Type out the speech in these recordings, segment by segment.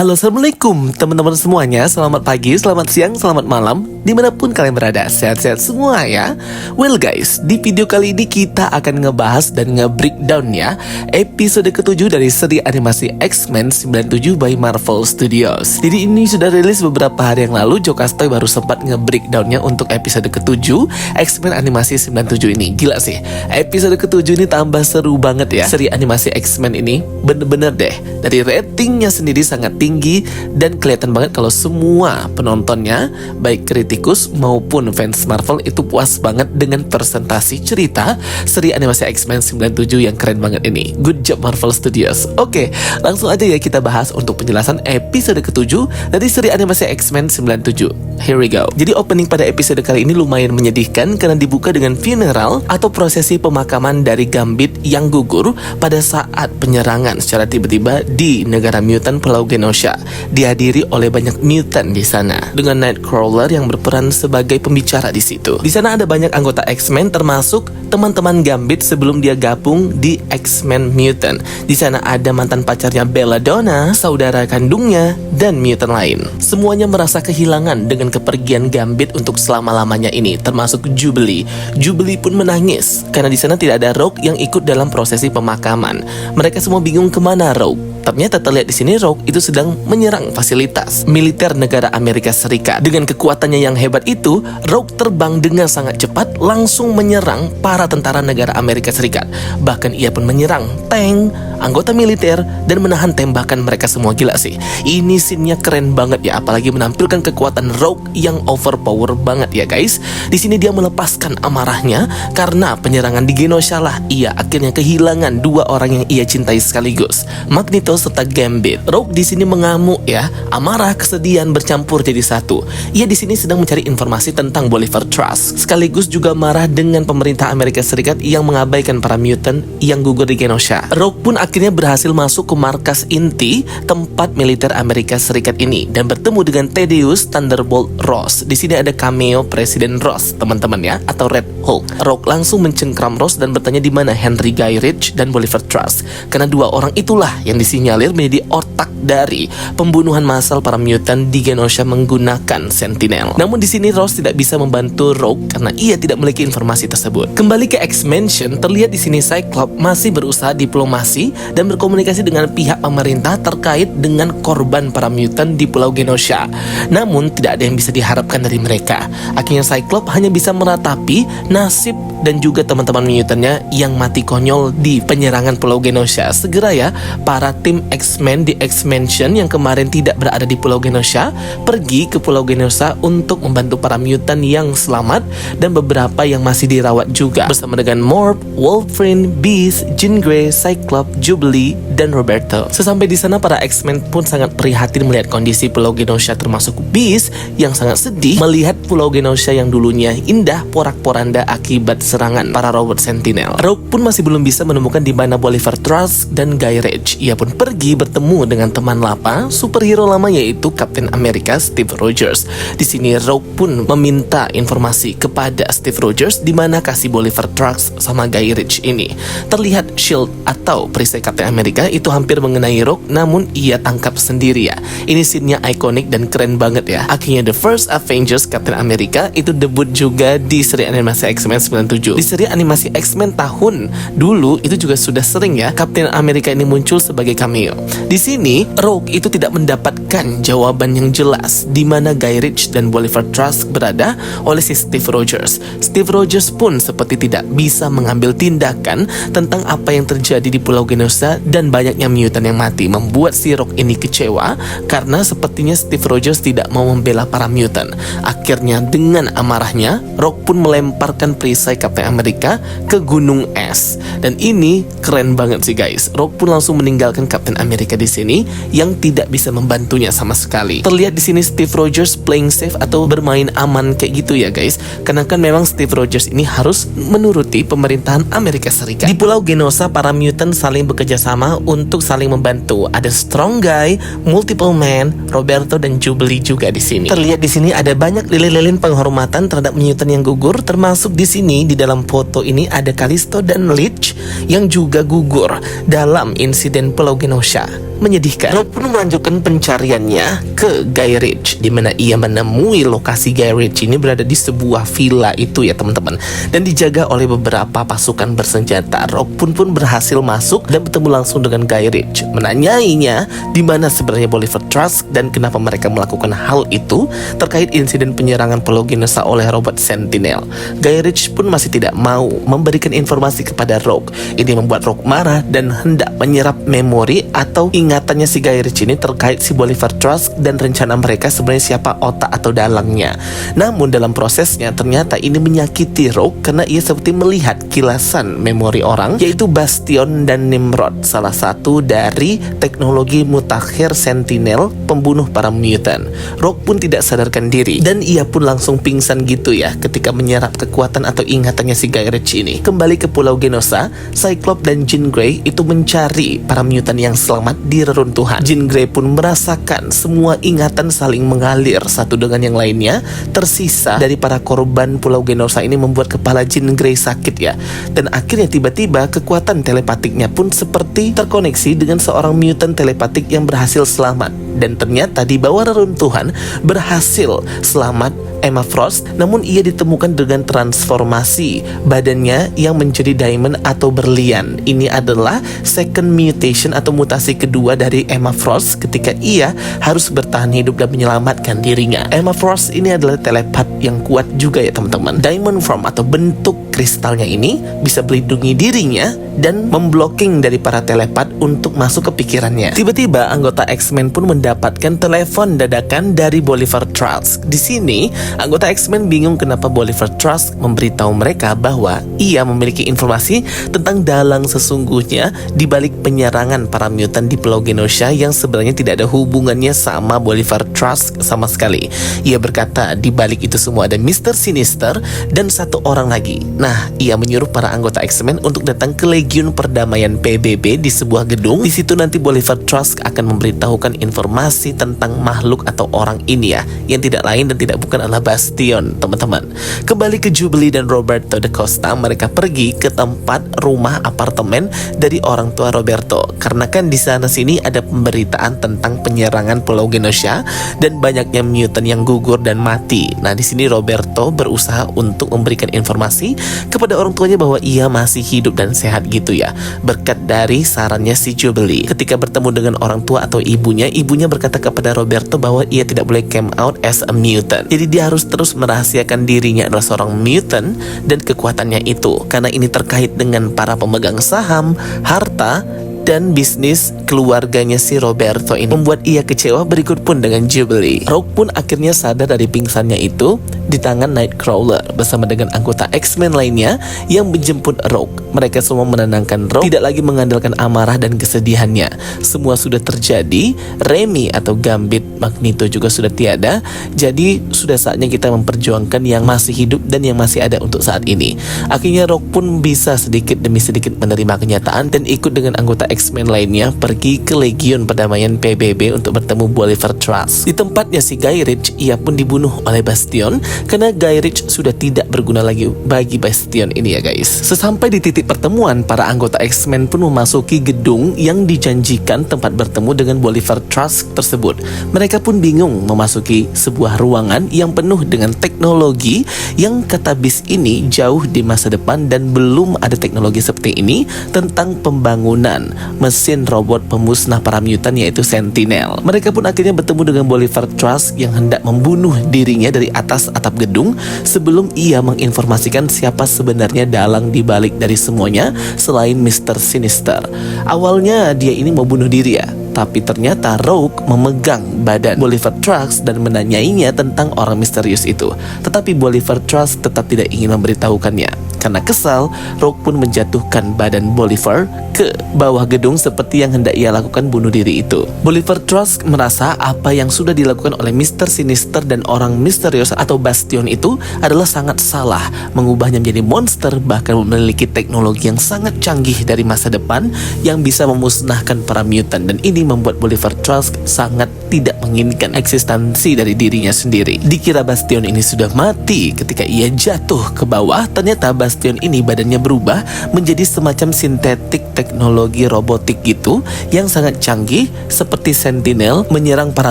Halo, assalamualaikum teman-teman semuanya. Selamat pagi, selamat siang, selamat malam, dimanapun kalian berada. Sehat-sehat semua ya. Well guys, di video kali ini kita akan ngebahas dan nge-breakdown ya episode ke-7 dari seri animasi X-Men 97 by Marvel Studios. Jadi ini sudah rilis beberapa hari yang lalu. Jokastoy baru sempat nge-breakdownnya untuk episode ke-7 X-Men animasi 97 ini. Gila sih, episode ke-7 ini tambah seru banget ya. Seri animasi X-Men ini bener-bener deh, dari ratingnya sendiri sangat tinggi dan kelihatan banget kalau semua penontonnya, baik kritikus maupun fans Marvel, itu puas banget dengan presentasi cerita seri animasi X-Men 97 yang keren banget ini. Good job Marvel Studios. Oke, langsung aja ya kita bahas untuk penjelasan episode ke-7 dari seri animasi X-Men 97. Here we go. Jadi opening pada episode kali ini lumayan menyedihkan karena dibuka dengan funeral atau prosesi pemakaman dari Gambit yang gugur pada saat penyerangan secara tiba-tiba di negara mutant Pulau Genosha, dihadiri oleh banyak mutant di sana dengan Nightcrawler yang berperan sebagai pembicara di situ. Di sana ada banyak anggota X-Men termasuk teman-teman Gambit sebelum dia gabung di X-Men Mutant. Di sana ada mantan pacarnya Belladonna, saudara kandungnya, dan mutant lain. Semuanya merasa kehilangan dengan kepergian Gambit untuk selama-lamanya ini, termasuk Jubilee. Jubilee pun menangis karena di sana tidak ada Rogue yang ikut dalam prosesi pemakaman. Mereka semua bingung kemana Rogue. Ternyata terlihat di sini Rogue itu sedang menyerang fasilitas militer negara Amerika Serikat. Dengan kekuatannya yang hebat itu, Rogue terbang dengan sangat cepat langsung menyerang para tentara negara Amerika Serikat. Bahkan ia pun menyerang tank, anggota militer, dan menahan tembakan mereka semua. Gila sih, ini scene-nya keren banget ya, apalagi menampilkan kekuatan Rogue yang overpower banget ya guys. Di sini dia melepaskan amarahnya karena penyerangan di Genosha lah ia akhirnya kehilangan dua orang yang ia cintai sekaligus, Magneto serta Gambit. Rogue di sini mengamuk ya, amarah, kesedihan bercampur jadi satu. Ia di sini sedang mencari informasi tentang Bolivar Trust, sekaligus juga marah dengan pemerintah Amerika Serikat yang mengabaikan para mutant yang gugur di Genosha. Rogue pun akhirnya berhasil masuk ke markas inti tempat militer Amerika Serikat ini dan bertemu dengan Thaddeus Thunderbolt Ross. Di sini ada cameo Presiden Ross, teman-teman ya, atau Red Hulk. Rogue langsung mencengkram Ross dan bertanya di mana Henry Gyrich dan Bolivar Trust, karena dua orang itulah yang disinyalir menjadi otak dari pembunuhan massal para mutant di Genosha menggunakan Sentinel. Namun di sini Ross tidak bisa membantu Rogue karena ia tidak memiliki informasi tersebut. Kembali ke X-Mansion, terlihat di sini Cyclops masih berusaha diplomasi dan berkomunikasi dengan pihak pemerintah terkait dengan korban para mutant di Pulau Genosha. Namun tidak ada yang bisa diharapkan dari mereka. Akhirnya Cyclops hanya bisa meratapi nasib dan juga teman-teman mutantnya yang mati konyol di penyerangan Pulau Genosha. Segera ya, para tim X-Men di X-Mansion yang kemarin tidak berada di Pulau Genosha pergi ke Pulau Genosha untuk membantu para mutant yang selamat dan beberapa yang masih dirawat juga, bersama dengan Morph, Wolverine, Beast, Jean Grey, Cyclops, Jubilee, dan Roberto. Sesampai di sana para X-Men pun sangat prihatin melihat kondisi Pulau Genosha, termasuk Beast yang sangat sedih melihat Pulau Genosha yang dulunya indah porak-poranda akibat serangan para robot Sentinel. Rogue pun masih belum bisa menemukan di mana Bolivar Trust dan Gyrich. Ia pun pergi bertemu dengan teman lama, superhero lama, yaitu Captain America Steve Rogers. Di sini Rogue pun meminta informasi kepada Steve Rogers di mana kasih Bolivar Trust sama Gyrich ini. Terlihat shield atau perisai Captain America itu hampir mengenai Rogue, namun ia tangkap sendiri ya. Ini scene-nya ikonik dan keren banget ya. Akhirnya The First Avengers Captain America itu debut juga di seri animasi X-Men 97. Di seri animasi X-Men tahun dulu itu juga sudah sering ya Captain America ini muncul sebagai cameo. Di sini Rogue itu tidak mendapatkan jawaban yang jelas di mana Gyrich dan Bolivar Trust berada oleh si Steve Rogers. Steve Rogers pun seperti tidak bisa mengambil tindakan tentang apa yang terjadi di Pulau Genosha dan banyaknya mutant yang mati, membuat si Rogue ini kecewa karena sepertinya Steve Rogers tidak mau membela para mutant. Akhirnya dengan amarahnya Rogue pun melemparkan perisai Captain America ke gunung es. Dan ini keren banget sih guys. Rogue pun langsung meninggalkan Captain America di sini yang tidak bisa membantunya sama sekali. Terlihat di sini Steve Rogers playing safe atau bermain aman kayak gitu ya guys. Karena kan memang Steve Rogers ini harus menuruti pemerintahan Amerika Serikat. Di Pulau Genosha para mutant saling bekerja sama untuk saling membantu. Ada Strong Guy, Multiple Man, Roberto, dan Jubilee juga di sini. Terlihat di sini ada banyak lilin-lilin penghormatan terhadap mutant yang gugur, termasuk di sini di dalam foto ini ada Callisto dan Leech yang juga gugur dalam insiden Pulau Genosha. menyedihkan. Rogue pun melanjutkan pencariannya ke Guy Ritchie, di mana ia menemui lokasi Guy Ritchie ini berada di sebuah villa itu ya teman-teman, dan dijaga oleh beberapa pasukan bersenjata. Rogue pun berhasil masuk dan bertemu langsung dengan Guy Ritchie, menanyainya di mana sebenarnya Bolivar Trask dan kenapa mereka melakukan hal itu terkait insiden penyerangan Pulau Genosha oleh robot Sentinel. Guy Ritchie pun masih tidak mau memberikan informasi kepada Rogue. Ini membuat Rogue marah dan hendak menyerap memori atau ingatannya si Guy Ritchie ini terkait si Bolivar Trask dan rencana mereka sebenarnya siapa otak atau dalangnya. Namun dalam prosesnya ternyata ini menyakiti Rogue karena ia seperti melihat kilasan memori orang, yaitu Bastion dan Nimrod, salah satu dari teknologi mutakhir Sentinel pembunuh para mutant. Rogue pun tidak sadarkan diri dan ia pun langsung pingsan gitu ya ketika menyerap kekuatan atau ingatannya si Guy Ritchie ini. Kembali ke Pulau Genosha, Cyclops dan Jean Grey itu mencari para mutant yang selamat di reruntuhan. Jean Grey pun merasakan semua ingatan saling mengalir satu dengan yang lainnya. Tersisa dari para korban Pulau Genosha ini membuat kepala Jean Grey sakit ya. Dan akhirnya tiba-tiba kekuatan telepatiknya pun seperti terkoneksi dengan seorang mutant telepatik yang berhasil selamat. Dan ternyata di bawah reruntuhan berhasil selamat Emma Frost, namun ia ditemukan dengan transformasi badannya yang menjadi diamond atau berlian. Ini adalah second mutation atau mutasi kedua dari Emma Frost ketika ia harus bertahan hidup dan menyelamatkan dirinya. Emma Frost ini adalah telepat yang kuat juga ya teman-teman. Diamond form atau bentuk kristalnya ini bisa melindungi dirinya dan memblocking dari para telepat untuk masuk ke pikirannya. Tiba-tiba anggota X-Men pun mendapatkan telepon dadakan dari Bolivar Trask. Di sini anggota X-Men bingung kenapa Bolivar Trask memberitahu mereka bahwa ia memiliki informasi tentang dalang sesungguhnya di balik penyerangan para mutant di Pulau Genosha yang sebenarnya tidak ada hubungannya sama Bolivar Trask sama sekali. Ia berkata di balik itu semua ada Mr. Sinister dan satu orang lagi. Nah, ia menyuruh para anggota X-Men untuk datang ke Legiun Perdamaian PBB di sebuah gedung. Di situ nanti Bolivar Trask akan memberitahukan informasi tentang makhluk atau orang ini ya, yang tidak lain dan tidak bukan adalah Bastion, teman-teman. Kembali ke Jubilee dan Roberto da Costa, mereka pergi ke tempat rumah apartemen dari orang tua Roberto. Karena kan di sana sini ada pemberitaan tentang penyerangan Pulau Genosha dan banyaknya mutant yang gugur dan mati. Nah, di sini Roberto berusaha untuk memberikan informasi kepada orang tuanya bahwa ia masih hidup dan sehat gitu ya, berkat dari sarannya si Jubilee. Ketika bertemu dengan orang tua atau ibunya berkata kepada Roberto bahwa ia tidak boleh come out as a mutant. Jadi dia harus terus merahasiakan dirinya adalah seorang mutant dan kekuatannya itu, karena ini terkait dengan para pemegang saham, harta, dan bisnis keluarganya si Roberto ini. Membuat ia kecewa, berikut pun dengan Jubilee. Rogue pun akhirnya sadar dari pingsannya itu di tangan Nightcrawler bersama dengan anggota X-Men lainnya yang menjemput Rogue. Mereka semua menenangkan Rogue, tidak lagi mengandalkan amarah dan kesedihannya. Semua sudah terjadi. Remy atau Gambit Magneto juga sudah tiada. Jadi sudah saatnya kita memperjuangkan yang masih hidup dan yang masih ada untuk saat ini. Akhirnya Rogue pun bisa sedikit demi sedikit menerima kenyataan dan ikut dengan anggota X-Men lainnya pergi ke Legiun Perdamaian PBB untuk bertemu Bolivar Trask. Di tempatnya si Guy Ritchie, ia pun dibunuh oleh Bastion karena Guy Ritchie sudah tidak berguna lagi bagi Bastion ini ya guys. Sesampai di titik pertemuan, para anggota X-Men pun memasuki gedung yang dijanjikan tempat bertemu dengan Bolivar Trask tersebut. Mereka pun bingung memasuki sebuah ruangan yang penuh dengan teknologi yang kata bis ini jauh di masa depan dan belum ada teknologi seperti ini tentang pembangunan mesin robot pemusnah para mutant yaitu Sentinel. Mereka pun akhirnya bertemu dengan Bolivar Trask yang hendak membunuh dirinya dari atas atap gedung sebelum ia menginformasikan siapa sebenarnya dalang di balik dari semuanya selain Mr. Sinister. Awalnya dia ini mau bunuh diri ya, tapi ternyata Rogue memegang badan Bolivar Trask dan menanyainya tentang orang misterius itu. Tetapi Bolivar Trask tetap tidak ingin memberitahukannya. Karena kesal, Rogue pun menjatuhkan badan Bolivar ke bawah gedung seperti yang hendak ia lakukan bunuh diri itu. Bolivar Trask merasa apa yang sudah dilakukan oleh Mr. Sinister dan orang misterius atau Bastion itu adalah sangat salah, mengubahnya menjadi monster, bahkan memiliki teknologi yang sangat canggih dari masa depan yang bisa memusnahkan para mutant, dan ini membuat Bolivar Trask sangat tidak menginginkan eksistensi dari dirinya sendiri. Dikira Bastion ini sudah mati ketika ia jatuh ke bawah, ternyata Bastion Bastion ini badannya berubah menjadi semacam sintetik teknologi robotik gitu yang sangat canggih seperti Sentinel menyerang para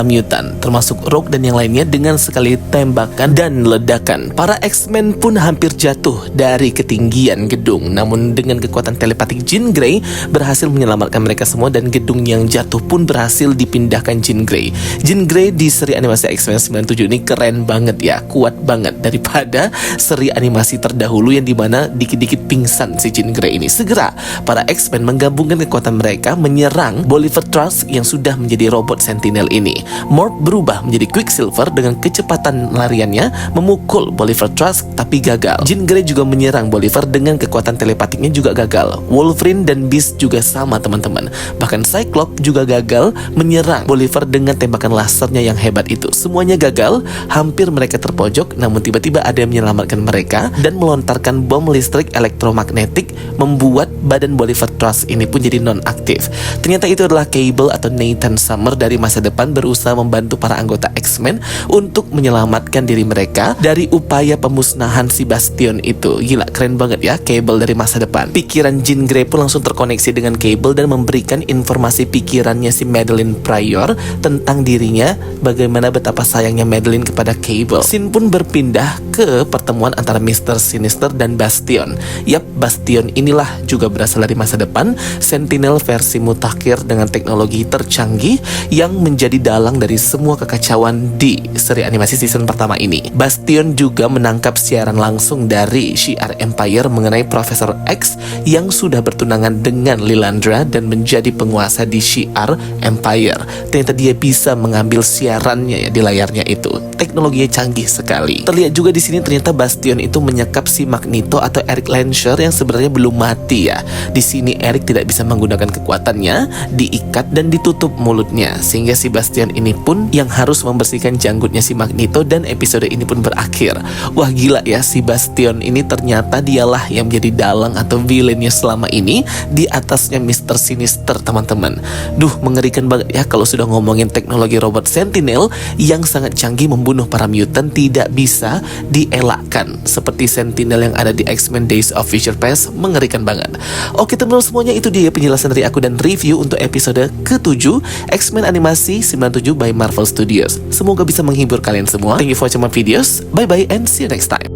mutan termasuk Rogue dan yang lainnya dengan sekali tembakan dan ledakan. Para X-Men pun hampir jatuh dari ketinggian gedung, namun dengan kekuatan telepatik Jean Grey berhasil menyelamatkan mereka semua dan gedung yang jatuh pun berhasil dipindahkan Jean Grey. Jean Grey di seri animasi X-Men 97 ini keren banget ya, kuat banget daripada seri animasi terdahulu yang dimana dikit-dikit pingsan si Jean Grey ini. Segera para X-Men menggabungkan kekuatan mereka menyerang Bolivar Trask yang sudah menjadi robot Sentinel ini. Morph berubah menjadi Quicksilver dengan kecepatan lariannya memukul Bolivar Trask tapi gagal. Jean Grey juga menyerang Bolivar dengan kekuatan telepatiknya juga gagal. Wolverine dan Beast juga sama teman-teman. Bahkan Cyclops juga gagal menyerang Bolivar dengan tembakan lasernya yang hebat itu. Semuanya gagal, hampir mereka terpojok, namun tiba-tiba ada yang menyelamatkan mereka dan melontarkan bom listrik elektromagnetik membuat badan Bolivar Trask ini pun jadi non-aktif. Ternyata itu adalah Cable atau Nathan Summer dari masa depan berusaha membantu para anggota X-Men untuk menyelamatkan diri mereka dari upaya pemusnahan si Bastion itu. Gila, keren banget ya Cable dari masa depan. Pikiran Jean Grey pun langsung terkoneksi dengan Cable dan memberikan informasi pikirannya si Madeline Pryor tentang dirinya, bagaimana betapa sayangnya Madeline kepada Cable. Scene pun berpindah ke pertemuan antara Mr. Sinister dan Bastion. Yap, Bastion inilah juga berasal dari masa depan, Sentinel versi mutakhir dengan teknologi tercanggih yang menjadi dalang dari semua kekacauan di seri animasi season pertama ini. Bastion juga menangkap siaran langsung dari Shi'ar Empire mengenai Profesor X yang sudah bertunangan dengan Lilandra dan menjadi penguasa di Shi'ar Empire. Ternyata dia bisa mengambil siarannya ya di layarnya itu. Teknologinya canggih sekali. Terlihat juga di sini ternyata Bastion itu menyekap si Magneto atau Erik Lehnsherr yang sebenarnya belum mati ya. Di sini Erik tidak bisa menggunakan kekuatannya, diikat dan ditutup mulutnya sehingga si Bastion ini pun yang harus membersihkan janggutnya si Magneto dan episode ini pun berakhir. Wah gila ya, si Bastion ini ternyata dialah yang menjadi dalang atau villainnya selama ini di atasnya Mr. Sinister teman-teman. Duh, mengerikan banget ya kalau sudah ngomongin teknologi robot Sentinel yang sangat canggih membunuh para mutant tidak bisa dielakkan seperti Sentinel yang ada di X-Men Days of Future Past. Mengerikan banget. Oke teman-teman semuanya, itu dia penjelasan dari aku dan review untuk episode ke-7 X-Men Animasi 97 by Marvel Studios. Semoga bisa menghibur kalian semua. Thank you for watching my videos. Bye bye and see you next time.